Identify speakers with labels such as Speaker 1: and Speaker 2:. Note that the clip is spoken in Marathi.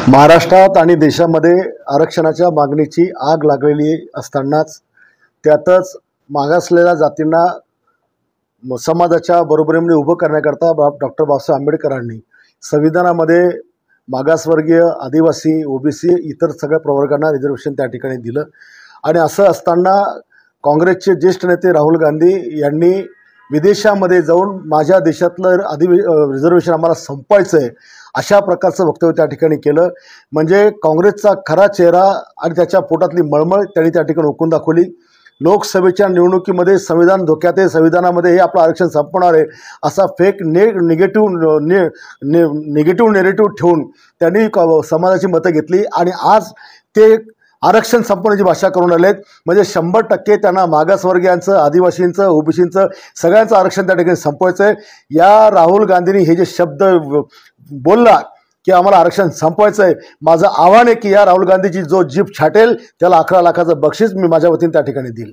Speaker 1: महाराष्ट्रात आणि देशामध्ये आरक्षणाच्या मागणीची आग लागलेली असतानाच त्यातच मागासलेल्या जातींना समाजाच्या बरोबरीमध्ये उभं करण्याकरता डॉक्टर बाबासाहेब आंबेडकरांनी संविधानामध्ये मागासवर्गीय, आदिवासी, ओबीसी इतर सगळ्या प्रवर्गांना रिझर्वेशन त्या ठिकाणी दिलं। आणि असं असताना काँग्रेसचे ज्येष्ठ नेते राहुल गांधी यांनी विदेशामध्ये जाऊन माझ्या देशातलं रिझर्वेशन आम्हाला संपवायचं आहे अशा प्रकारचं वक्तव्य त्या ठिकाणी केलं। म्हणजे काँग्रेसचा खरा चेहरा आणि त्याच्या पोटातली मळमळ त्यांनी त्या ठिकाणी ओकून दाखवली। लोकसभेच्या निवडणुकीमध्ये संविधान धोक्यात आहे, संविधानामध्ये हे आपलं आरक्षण संपवणार आहे असा फेक निगेटिव्ह नेरेटिव्ह ठेवून त्यांनी समाजाची मतं घेतली आणि आज ते आरक्षण संपवण्याची भाषा करून आलेत। म्हणजे 100% त्यांना मागासवर्गीयांचं, आदिवासींचं, ओबीसींचं सगळ्यांचं आरक्षण त्या ठिकाणी संपवायचं आहे। या राहुल गांधींनी हे जे शब्द बोलला की आम्हाला आरक्षण संपवायचं आहे, माझं आव्हान आहे की या राहुल गांधीची जो जीभ छाटेल त्याला 11 लाखाचं बक्षीस मी माझ्या वतीने त्या ठिकाणी देईल।